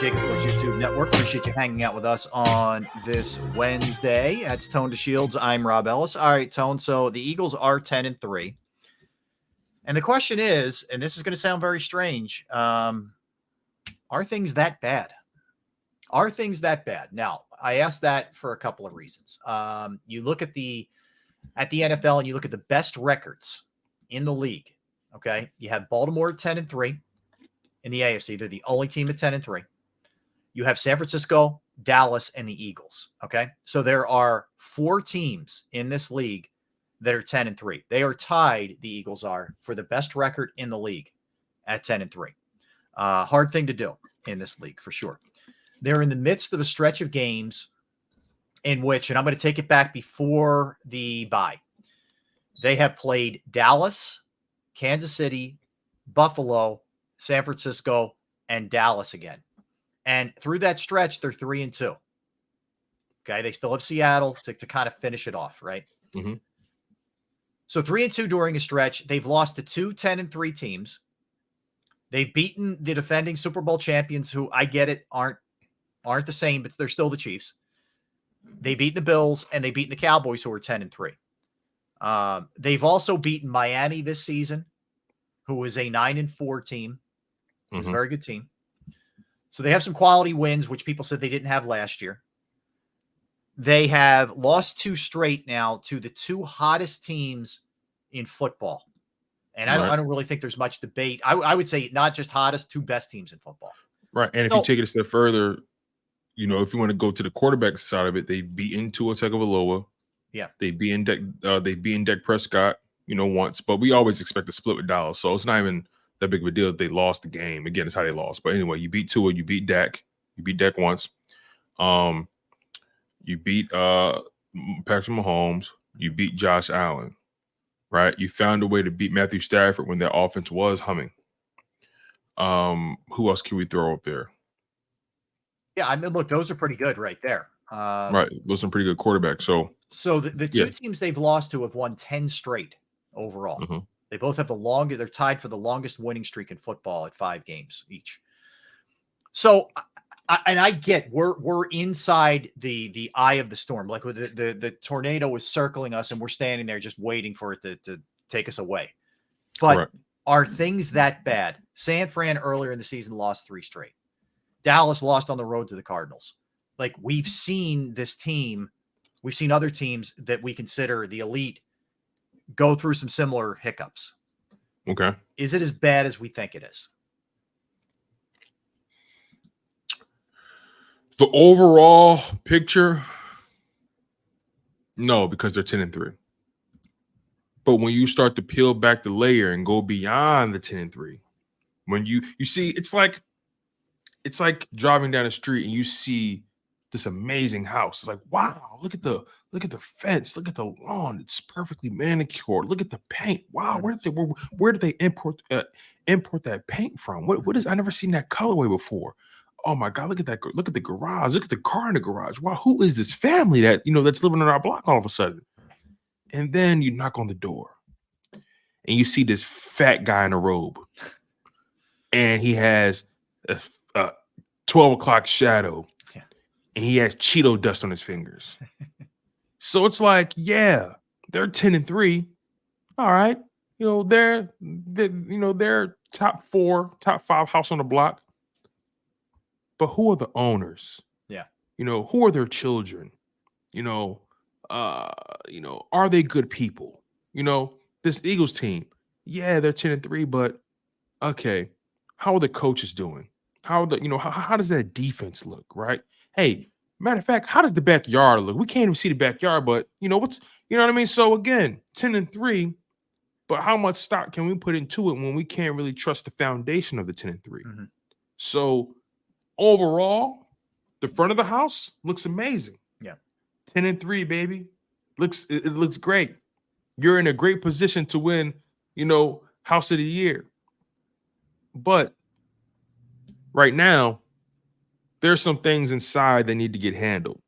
JAKIB Sports YouTube Network. Appreciate you hanging out with us on this Wednesday. That's Tone to Shields. I'm Rob Ellis. All right, Tone. So the Eagles are 10-3. And the question is, and this is going to sound very strange, are things that bad? Are things that bad? Now, I asked that for a couple of reasons. You look at the NFL and you look at the best records in the league. Okay, you have Baltimore at 10-3 in the AFC. They're the only team at 10-3. You have San Francisco, Dallas, and the Eagles. Okay, so there are 4 teams in this league that are 10-3. They are tied. The Eagles are for the best record in the league at 10-3. Hard thing to do in this league for sure. They're in the midst of a stretch of games in which, and I'm going to take it back before the bye, they have played Dallas, Kansas City, Buffalo, San Francisco, and Dallas again. And through that stretch, they're 3-2. Okay, they still have Seattle to kind of finish it off, right? Mm-hmm. So 3-2 during a stretch. They've lost to 2 10-3 teams. They've beaten the defending Super Bowl champions, who I get it aren't the same, but they're still the Chiefs. They beat the Bills and they beat the Cowboys, who are 10-3. They've also beaten Miami this season, who is a 9-4 team. It's a very good team. So they have some quality wins, which people said they didn't have last year. They have lost 2 straight now to the 2 hottest teams in football. And I don't really think there's much debate. I would say not just hottest, 2 best teams in football. Right. And if you take it a step further, you know, if you want to go to the quarterback side of it, they've beaten Tua Tagovailoa. Yeah. They've beaten Dak Prescott, you know, once. But we always expect a split with Dallas. So it's not even that big of a deal that they lost the game. Again, it's how they lost. But anyway, you beat Tua, you beat Dak. You beat Dak once. You beat Patrick Mahomes. You beat Josh Allen, right? You found a way to beat Matthew Stafford when their offense was humming. Who else can we throw up there? Yeah, I mean, look, those are pretty good right there. Right, those are pretty good quarterbacks. So the 2 teams they've lost to have won 10 straight overall. Mm-hmm. They both have the longest. They're tied for the longest winning streak in football at 5 games each. So. I get we're inside the eye of the storm. Like the tornado is circling us and we're standing there just waiting for it to take us away. But Correct. Are things that bad? San Fran earlier in the season lost 3 straight. Dallas lost on the road to the Cardinals. Like, we've seen this team, we've seen other teams that we consider the elite go through some similar hiccups. Okay. Is it as bad as we think it is? The overall picture, no, because they're 10-3. But when you start to peel back the layer and go beyond the 10-3, when you see, it's like driving down the street and you see this amazing house. It's like, wow, look at the fence, look at the lawn. It's perfectly manicured. Look at the paint. Wow, where did they import that paint from? What is? I never seen that colorway before. Oh my God, look at that. Look at the garage. Look at the car in the garage. Wow, who is this family that's living on our block all of a sudden? And then you knock on the door and you see this fat guy in a robe. And he has a 12 o'clock shadow. Yeah. And he has Cheeto dust on his fingers. So it's like, yeah, they're 10-3. All right. They're top 5 house on the block. But who are the owners? Yeah. Who are their children? Are they good people? This Eagles team, yeah, they're 10-3, but okay, how are the coaches doing? How does that defense look, right? Hey, matter of fact, how does the backyard look? We can't even see the backyard, but you know what I mean? So again, 10-3, but how much stock can we put into it when we can't really trust the foundation of the 10-3? Mm-hmm. So overall, the front of the house looks amazing. Yeah. 10-3, baby. It looks great. You're in a great position to win, House of the Year. But right now, there's some things inside that need to get handled.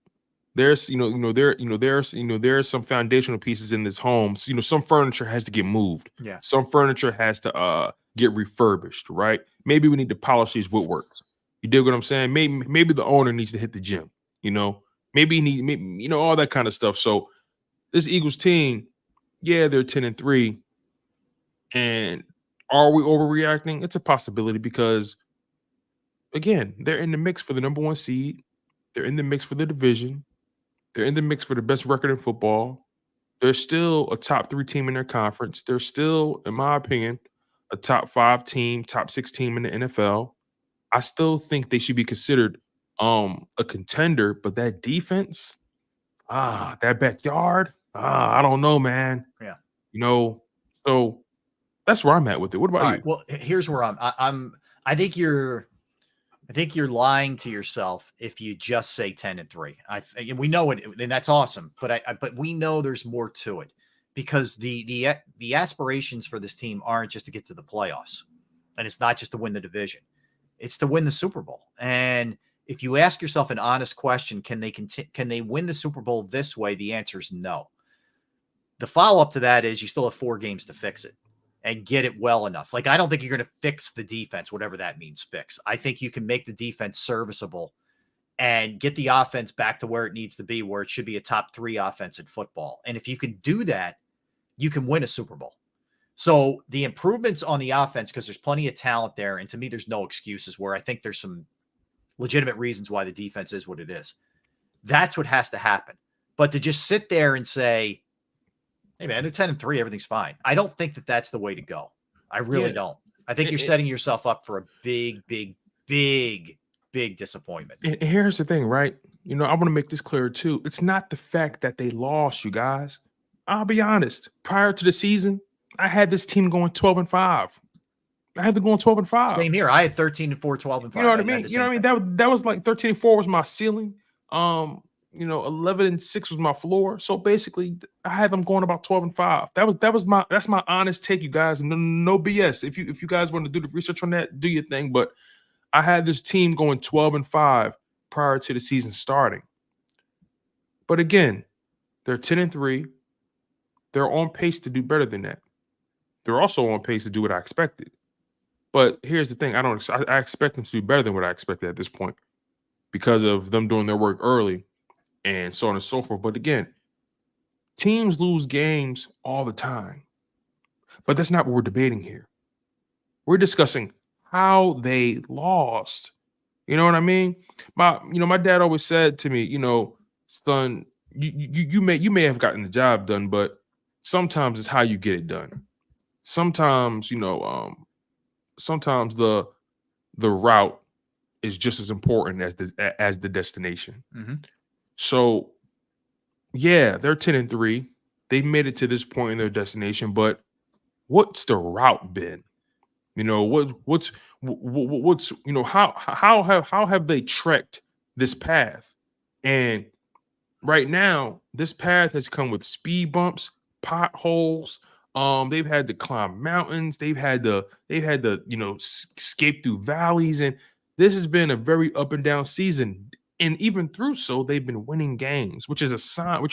There's some foundational pieces in this home. So, some furniture has to get moved. Yeah. Some furniture has to get refurbished, right? Maybe we need to polish these woodworks. You dig what I'm saying? Maybe the owner needs to hit the gym, you know, maybe all that kind of stuff. So this Eagles team, yeah, they're 10-3. And are we overreacting? It's a possibility because, again, they're in the mix for the number 1 seed. They're in the mix for the division. They're in the mix for the best record in football. They're still a top 3 team in their conference. They're still, in my opinion, a top 5 team, top 6 team in the NFL. I still think they should be considered a contender, but that defense, that backyard, I don't know, man. Yeah. You know, so that's where I'm at with it. What about All you? right. Well, here's where I think you're lying to yourself if you just say 10-3. And we know it, and that's awesome. But we know there's more to it because the aspirations for this team aren't just to get to the playoffs, and it's not just to win the division. It's to win the Super Bowl. And if you ask yourself an honest question, can they win the Super Bowl this way? The answer is no. The follow-up to that is you still have 4 games to fix it and get it well enough. Like, I don't think you're going to fix the defense, whatever that means, fix. I think you can make the defense serviceable and get the offense back to where it needs to be, where it should be a top 3 offense in football. And if you can do that, you can win a Super Bowl. So the improvements on the offense, because there's plenty of talent there, and to me, there's no excuses, where I think there's some legitimate reasons why the defense is what it is. That's what has to happen. But to just sit there and say, hey, man, they're 10-3, everything's fine, I don't think that that's the way to go. I really don't. I think you're setting yourself up for a big, big, big, big disappointment. And here's the thing, right? You know, I want to make this clear too. It's not the fact that they lost, you guys. I'll be honest. Prior to the season, I had this team going 12-5. I had them going 12-5. Same here. I had 13-4, 12-5. You know what I mean? You know what I mean? That was like 13-4 was my ceiling. 11-6 was my floor. So basically, I had them going about 12-5. That's my honest take, you guys. No BS. If you guys want to do the research on that, do your thing. But I had this team going 12-5 prior to the season starting. But again, they're 10-3. They're on pace to do better than that. They're also on pace to do what I expected. But here's the thing: I expect them to do better than what I expected at this point because of them doing their work early and so on and so forth. But again, teams lose games all the time. But that's not what we're debating here. We're discussing how they lost. You know what I mean? My dad always said to me, son, you may have gotten the job done, but sometimes it's how you get it done. Sometimes, sometimes the route is just as important as the destination. Mm-hmm. So, yeah, they're 10-3. They made it to this point in their destination, but what's the route been? How have they trekked this path? And right now, this path has come with speed bumps, potholes. They've had to climb mountains. They've had to escape through valleys, and this has been a very up and down season. And even through so, they've been winning games, which are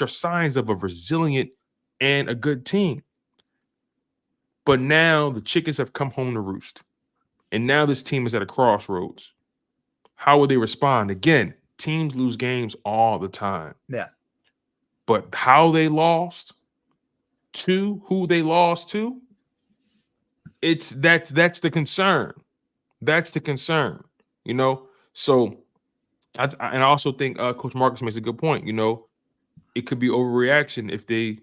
signs of a resilient and a good team. But now the chickens have come home to roost, and now this team is at a crossroads. How will they respond? Again, teams lose games all the time. Yeah, but how they lost, to who they lost to, that's the concern. That's the concern, So I also think Coach Marcus makes a good point. It could be overreaction if they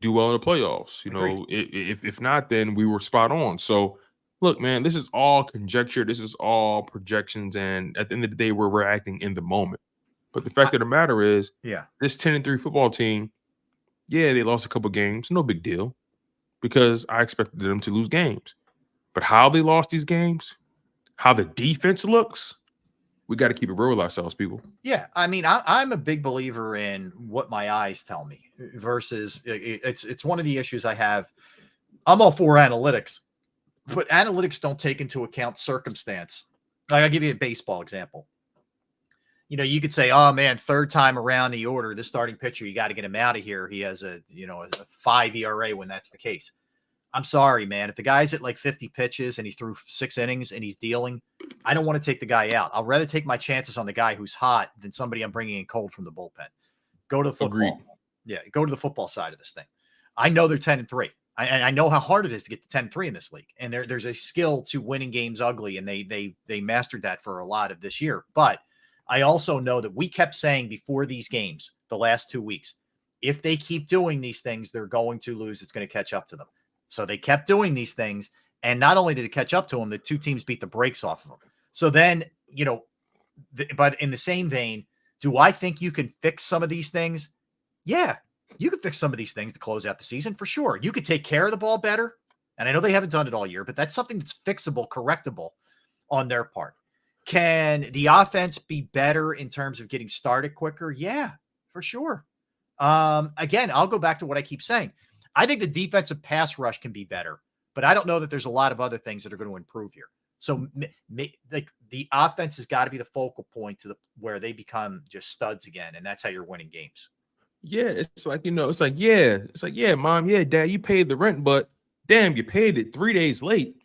do well in the playoffs. If not, then we were spot on. So look, man, this is all conjecture. This is all projections, and at the end of the day, we're reacting in the moment. But the fact of the matter is, this 10-3 football team, yeah, they lost a couple games. No big deal, because I expected them to lose games. But how they lost these games, how the defense looks, we got to keep it real with ourselves, people. Yeah, I mean, I'm a big believer in what my eyes tell me versus it's one of the issues I have. I'm all for analytics, but analytics don't take into account circumstance. Like, I'll give you a baseball example. You could say, oh man, third time around the order, this starting pitcher, you got to get him out of here. He has a 5 ERA when that's the case. I'm sorry, man. If the guy's at like 50 pitches and he threw 6 innings and he's dealing, I don't want to take the guy out. I'll rather take my chances on the guy who's hot than somebody I'm bringing in cold from the bullpen. Go to the football. Agreed. Yeah, go to the football side of this thing. I know they're 10-3. I know how hard it is to get to 10-3 in this league. And there's a skill to winning games ugly, and they mastered that for a lot of this year. But I also know that we kept saying before these games, the last 2 weeks, if they keep doing these things, they're going to lose. It's going to catch up to them. So they kept doing these things, and not only did it catch up to them, the two teams beat the brakes off of them. So then, but in the same vein, do I think you can fix some of these things? Yeah, you can fix some of these things to close out the season for sure. You could take care of the ball better, and I know they haven't done it all year, but that's something that's fixable, correctable on their part. Can the offense be better in terms of getting started quicker? Yeah, for sure. Again, I'll go back to what I keep saying. I think the defensive pass rush can be better, but I don't know that there's a lot of other things that are going to improve here. So like the offense has got to be the focal point to where they become just studs again, and that's how you're winning games. Yeah, it's like, yeah, mom, yeah, dad, you paid the rent, but damn, you paid it 3 days late,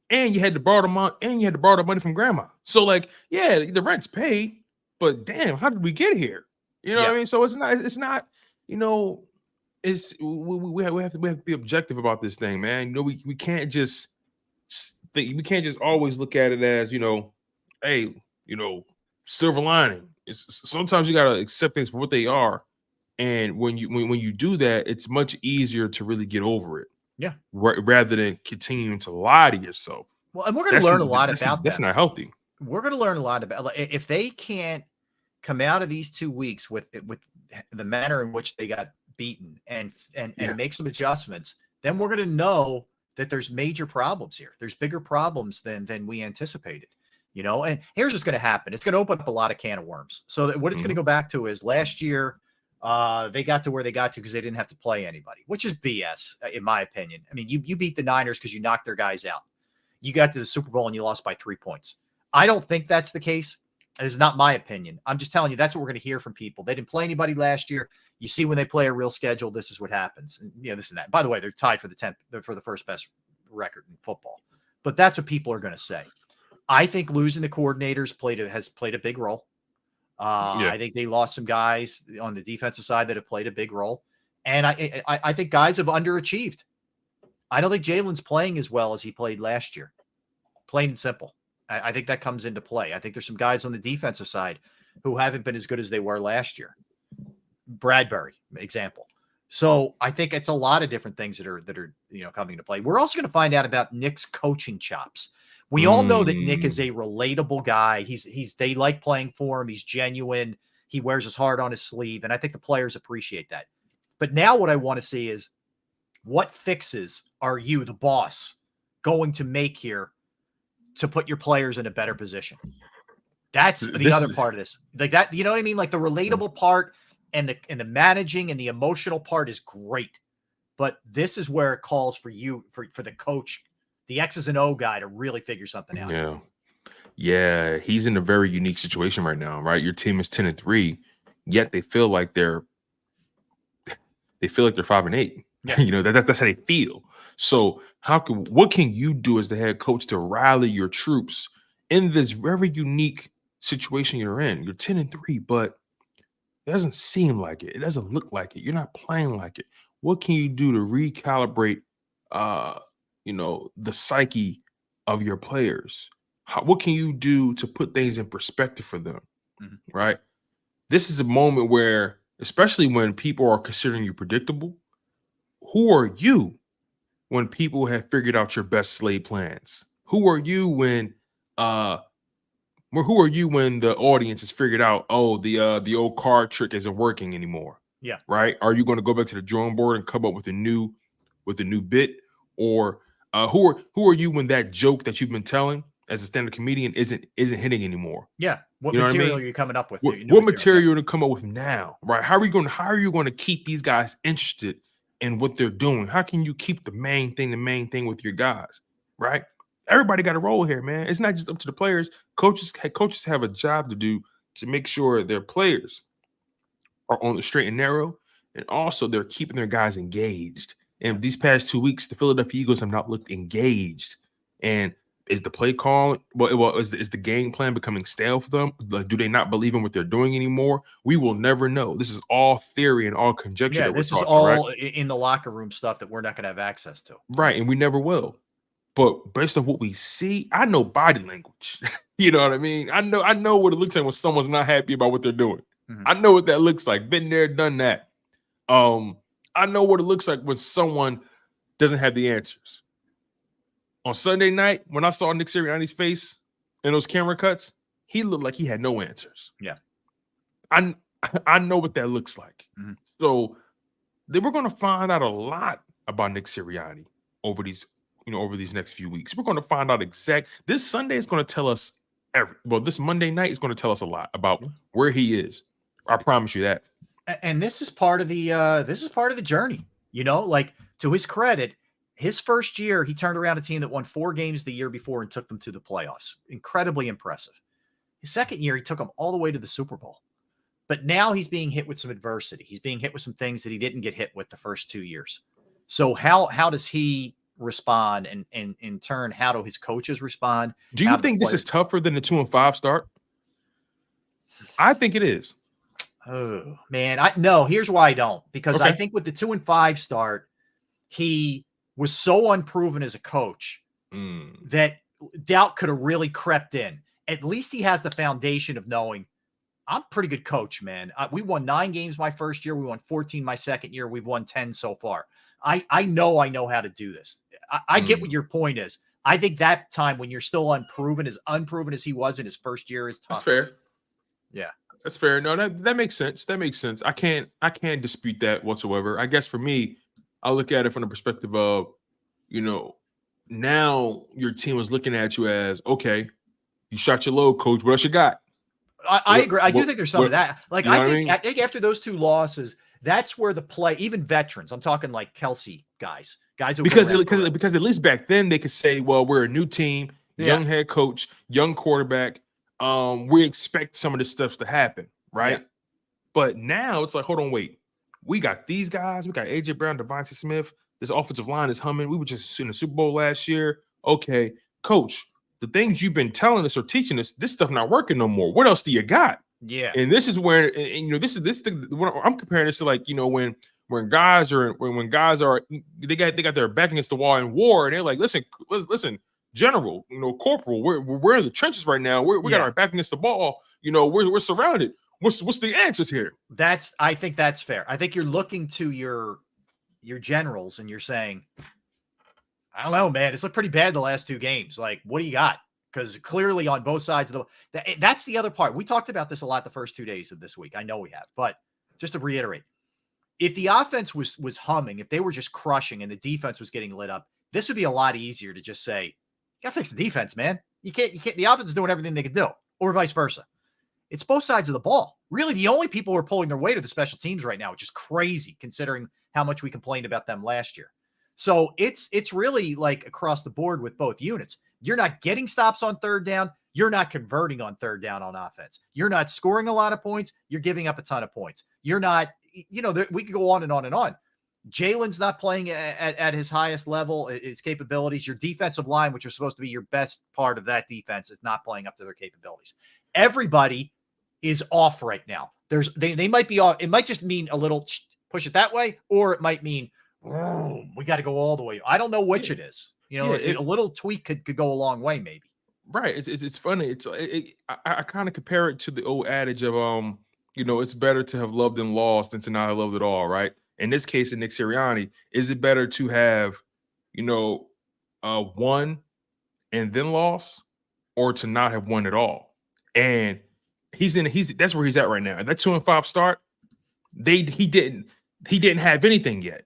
and you had to borrow the money from grandma. So like, yeah, the rent's paid, but damn, how did we get here? You know what I mean? So it's not, it's we have to be objective about this thing, man. We can't just always look at it as, hey, silver lining. It's sometimes you gotta accept things for what they are, and when you do that, it's much easier to really get over it. Yeah, rather than continuing to lie to yourself. Well, and we're going to learn a lot about that's them. Not healthy. We're going to learn a lot about if they can't come out of these 2 weeks with the manner in which they got beaten and make some adjustments, then we're going to know that there's major problems here. There's bigger problems than we anticipated, and here's what's going to happen. It's going to open up a lot of can of worms. So that what it's going to go back to is last year, they got to where they got to because they didn't have to play anybody, which is BS in my opinion. I mean, you beat the Niners because you knocked their guys out. You got to the Super Bowl and you lost by 3 points. I don't think that's the case. This is not my opinion. I'm just telling you, that's what we're going to hear from people. They didn't play anybody last year. You see, when they play a real schedule, this is what happens. And, this and that. By the way, they're tied for the first best record in football. But that's what people are going to say. I think losing the coordinators has played a big role. I think they lost some guys on the defensive side that have played a big role. And I think guys have underachieved. I don't think Jalen's playing as well as he played last year. Plain and simple. I think that comes into play. I think there's some guys on the defensive side who haven't been as good as they were last year. Bradbury, example. So I think it's a lot of different things that are coming into play. We're also going to find out about Nick's coaching chops. We all know that Nick is a relatable guy. They like playing for him. He's genuine. He wears his heart on his sleeve, and I think the players appreciate that. But now what I want to see is what fixes are you, the boss, going to make here to put your players in a better position? That's the other part of this. Like that, you know what I mean? Like the relatable part and the managing and the emotional part is great. But this is where it calls for you, for the coach, the X's and O guy, to really figure something out. Yeah. Yeah. He's in a very unique situation right now, right? Your team is 10-3, yet they feel like they're 5-8. Yeah. That's how they feel. So what can you do as the head coach to rally your troops in this very unique situation you're in? You're 10-3, but it doesn't seem like it. It doesn't look like it. You're not playing like it. What can you do to recalibrate, the psyche of your players? What can you do to put things in perspective for them? Mm-hmm. Right? This is a moment where, especially when people are considering you predictable, who are you when people have figured out your best laid plans? Who are you when the audience has figured out, the old card trick isn't working anymore? Yeah. Right? Are you going to go back to the drawing board and come up with a new bit? Or who are you when that joke that you've been telling as a stand-up comedian isn't hitting anymore? Yeah. What material are you coming up with? What material to come up with now? Right? How are you going to keep these guys interested in what they're doing? How can you keep the main thing with your guys? Right? Everybody got a role here, man. It's not just up to the players. Coaches have a job to do to make sure their players are on the straight and narrow, and also they're keeping their guys engaged And these past 2 weeks, the Philadelphia Eagles have not looked engaged. And is the play call, is the game plan becoming stale for them? Like, do they not believe in what they're doing anymore? We will never know. This is all theory and all conjecture. Yeah, this is all in the locker room stuff that we're not going to have access to. Right, and we never will. But based on what we see, I know body language. You know what I mean? I know what it looks like when someone's not happy about what they're doing. Mhm. I know what that looks like. Been there, done that. I know what it looks like when someone doesn't have the answers. On Sunday night, when I saw Nick Sirianni's face in those camera cuts, he looked like he had no answers. Yeah. I know what that looks like. Mhm. So we're going to find out a lot about Nick Sirianni over these next few weeks. We're going to find out this Sunday is going to tell us this Monday night is going to tell us a lot about where he is. I promise you that. And this is part of the journey. Like, to his credit, his first year, he turned around a team that won 4 games the year before and took them to the playoffs. Incredibly impressive. His second year, he took them all the way to the Super Bowl. But now he's being hit with some adversity. He's being hit with some things that he didn't get hit with the first 2 years. So how does he respond? And in turn, how do his coaches respond? Do you think this is tougher than the 2-5 start? I think it is. Oh, man. No, here's why I don't. Because Okay. I think with the 2-5 start, he was so unproven as a coach that doubt could have really crept in. At least he has the foundation of knowing, I'm a pretty good coach, man. We won 9 games my first year. We won 14 my second year. We've won 10 so far. I know how to do this. I get what your point is. I think that time when you're still unproven as he was in his first year is tough. That's fair. Yeah. That's fair. No, that makes sense. That makes sense. I can't dispute that whatsoever. I guess for me, I look at it from the perspective of, now your team is looking at you as, okay, you shot your load, coach. What else you got? I agree. I do think there's some of that. Like, you know I think after those 2 losses, that's where the play, even veterans, I'm talking like Kelsey guys who because at least back then they could say, well, we're a new team, young head coach, young quarterback. We expect some of this stuff to happen, right? Yeah. But now it's like, hold on, wait. We got these guys. We got AJ Brown, Devontae Smith. This offensive line is humming. We were just in the Super Bowl last year. Okay, coach, the things you've been telling us or teaching us, this stuff not working no more. What else do you got? Yeah. And this is where, this is what I'm comparing this to, like, when guys are they got their back against the wall in war, and they're like, listen, general, corporal, we're in the trenches right now. We got our back against the ball. We're surrounded. What's the answers here? I think that's fair. I think you're looking to your generals and you're saying, I don't know, man, it's looked pretty bad the last 2 games. Like, what do you got? Because clearly on both sides of that's the other part. We talked about this a lot the first 2 days of this week. I know we have, but just to reiterate, if the offense was humming, if they were just crushing and the defense was getting lit up, this would be a lot easier to just say, you gotta fix the defense, man. You can't, the offense is doing everything they can do, or vice versa. It's both sides of the ball. Really, the only people who are pulling their weight are the special teams right now, which is crazy considering how much we complained about them last year. So it's really like across the board with both units. You're not getting stops on 3rd down. You're not converting on 3rd down on offense. You're not scoring a lot of points. You're giving up a ton of points. You're not, we could go on and on and on. Jalen's not playing at his highest level, his capabilities. Your defensive line, which is supposed to be your best part of that defense, is not playing up to their capabilities. Everybody is off right now. They might be off. It might just mean a little push it that way, or it might mean we got to go all the way. I don't know which it is. A little tweak could go a long way, maybe. Right. It's funny. I kind of compare it to the old adage of it's better to have loved and lost than to not have loved at all. Right. In this case, in Nick Sirianni, is it better to have won and then lost, or to not have won at all? And that's where he's at right now. And that 2-5 start, he didn't have anything yet.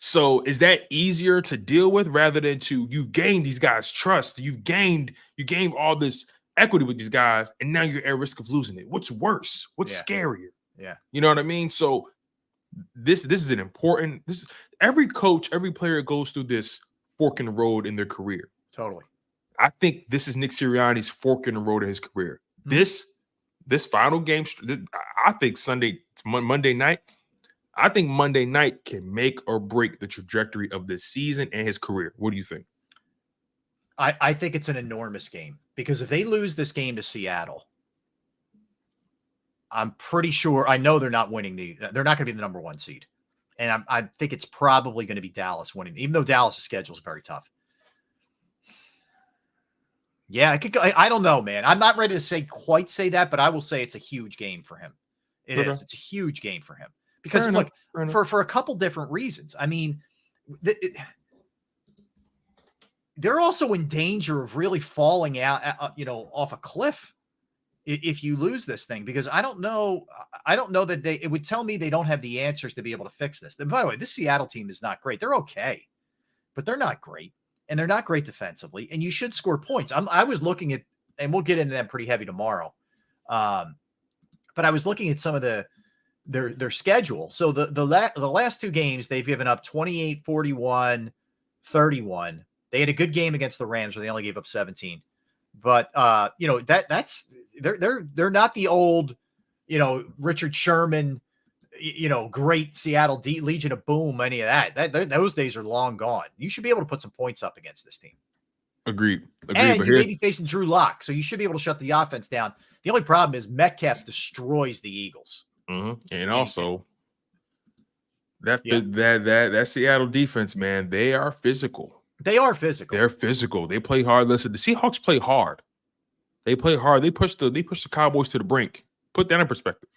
So is that easier to deal with rather than you've gained these guys' trust? You've gained all this equity with these guys, and now you're at risk of losing it. What's worse? What's scarier? Yeah. You know what I mean? So this is an important. Every coach, every player goes through this fork in the road in their career. Totally. I think this is Nick Sirianni's fork in the road in his career. Mm-hmm. This final game, I think Monday night, I think Monday night can make or break the trajectory of this season and his career. What do you think? I think it's an enormous game because if they lose this game to Seattle, I'm pretty sure, I know they're not winning they're not going to be the number 1 seed. And I think it's probably going to be Dallas winning, even though Dallas' schedule is very tough. Yeah, I don't know, man. I'm not ready to quite say that, but I will say it's a huge game for him. It is. It's a huge game for him because look, for a couple different reasons. I mean, they're also in danger of really falling out, off a cliff if you lose this thing, because I don't know that it would tell me they don't have the answers to be able to fix this. And by the way, this Seattle team is not great. They're okay, but they're not great. And they're not great defensively, and you should score points. I was looking at, and we'll get into them pretty heavy tomorrow. But I was looking at some of their schedule. So the last 2 games, they've given up 28, 41, 31. They had a good game against the Rams where they only gave up 17. But that's they're not the old, Richard Sherman, great Seattle Legion of Boom, any of that. Those days are long gone. You should be able to put some points up against this team. Agreed. And you may be facing Drew Lock, so you should be able to shut the offense down. The only problem is Metcalf destroys the Eagles. Mm-hmm. And also, that Seattle defense, man, they are physical. They are physical. They're physical. They play hard. Listen, the Seahawks play hard. They play hard. They push the Cowboys to the brink. Put that in perspective.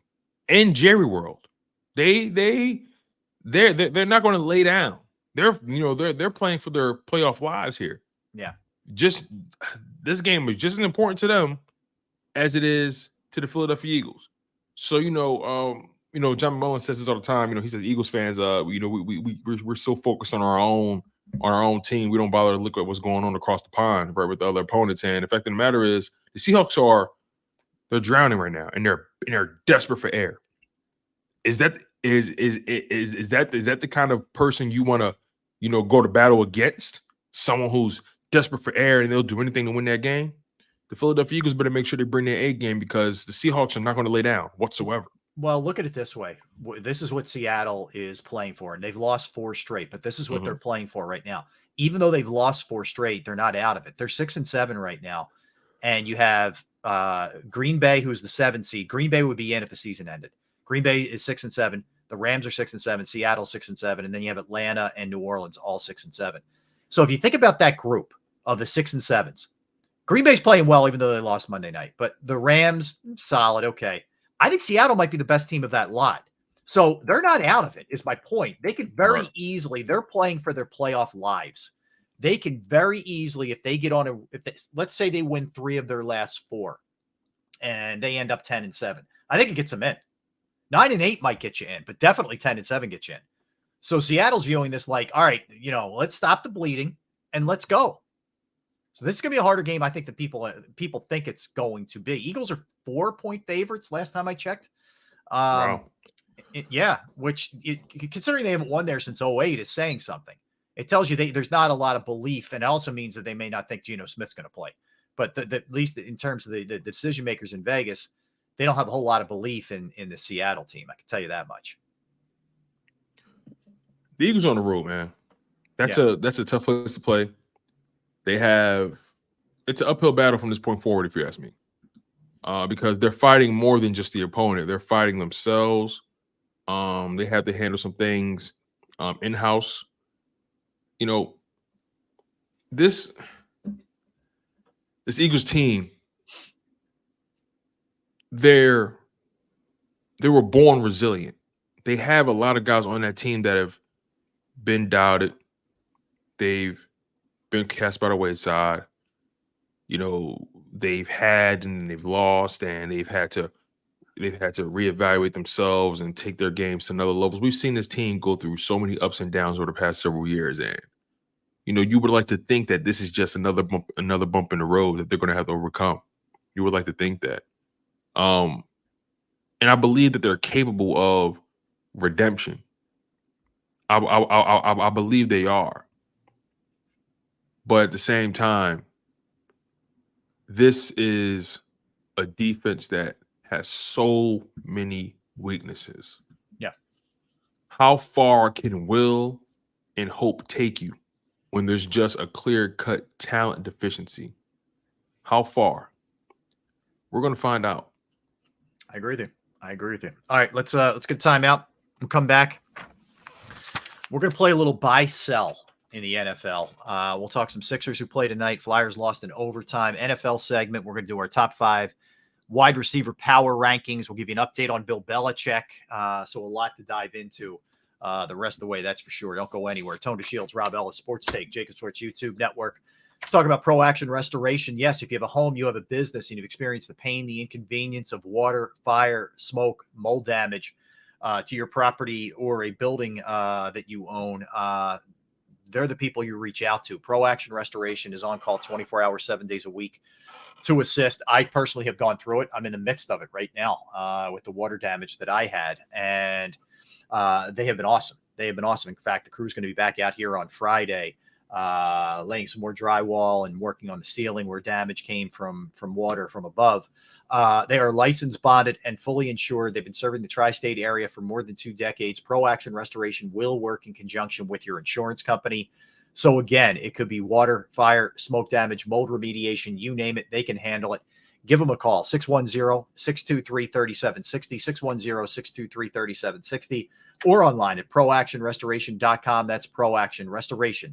In Jerry World, they're not going to lay down. They're playing for their playoff lives here. Yeah. Just this game is just as important to them as it is to the Philadelphia Eagles. So John Mullen says this all the time. He says Eagles fans, we're so focused on our own team, we don't bother to look at what's going on across the pond, right, with the other opponents. And the fact of the matter is, the Seahawks they're drowning right now, and they're desperate for air. Is that the kind of person you want to go to battle against? Someone who's desperate for air and they'll do anything to win that game? The Philadelphia Eagles better make sure they bring their A game, because the Seahawks are not going to lay down whatsoever. Well, look at it this way. This is what Seattle is playing for, and they've lost 4 straight, but this is what they're playing for right now. Even though they've lost 4 straight, they're not out of it. They're 6-7 right now. And you have Green Bay, who's the 7th seed. Green Bay would be in if the season ended. Green Bay is 6-7. The Rams are 6-7. Seattle 6-7. And then you have Atlanta and New Orleans all 6-7. So if you think about that group of the 6 and 7s, Green Bay's playing well, even though they lost Monday night. But the Rams, solid, okay. I think Seattle might be the best team of that lot. So they're not out of it, is my point. They could very easily, they're playing for their playoff lives. They can very easily, if they get on let's say they win 3 of their last 4 and they end up 10-7. I think it gets them in. 9-8 might get you in, but definitely 10-7 gets you in. So Seattle's viewing this like, all right, let's stop the bleeding and let's go. So this is going to be a harder game, I think, that people think it's going to be. Eagles are 4-point favorites last time I checked. Wow. Which considering they haven't won there since 2008 is saying something. It tells you there's not a lot of belief, and it also means that they may not think Geno Smith's going to play. But at least in terms of the decision makers in Vegas, they don't have a whole lot of belief in the Seattle team. I can tell you that much. The Eagles on the road, man. That's a tough place to play. It's an uphill battle from this point forward, if you ask me, because they're fighting more than just the opponent. They're fighting themselves. They have to handle some things in-house. This Eagles team, they were born resilient. They have a lot of guys on that team that have been doubted. They've been cast by the wayside. They've had and they've lost, and they've had to reevaluate themselves and take their games to another levels. We've seen this team go through so many ups and downs over the past several years, and you would like to think that this is just another bump in the road that they're going to have to overcome. You would like to think that, and I believe that they're capable of redemption. I believe they are, but at the same time, this is a defense that has so many weaknesses. Yeah. How far can will and hope take you when there's just a clear-cut talent deficiency? How far? We're going to find out. I agree with you. I agree with you. All right, let's get a timeout. We'll come back. We're going to play a little buy-sell in the NFL. We'll talk some Sixers who play tonight. Flyers lost in overtime. NFL segment. We're going to do our top 5 wide receiver power rankings. We'll give you an update on Bill Belichick. So a lot to dive into the rest of the way. That's for sure. Don't go anywhere. Tone to Shields, Rob Ellis, Sports Take, JAKIB Sports YouTube Network. Let's talk about Pro Action Restoration. Yes, if you have a home, you have a business, and you've experienced the pain, the inconvenience of water, fire, smoke, mold damage to your property or a building that you own, they're the people you reach out to. Pro Action Restoration is on call 24 hours, 7 days a week to assist. I personally have gone through it. I'm in the midst of it right now with the water damage that I had, and they have been awesome. They have been awesome. In fact, the crew's going to be back out here on Friday, laying some more drywall and working on the ceiling where damage came from water from above. They are licensed, bonded, and fully insured. They've been serving the tri-state area for more than 2 decades. Pro Action Restoration will work in conjunction with your insurance company. So again, it could be water, fire, smoke damage, mold remediation, you name it, they can handle it. Give them a call, 610-623-3760, 610-623-3760, or online at proactionrestoration.com. That's proactionrestoration.com.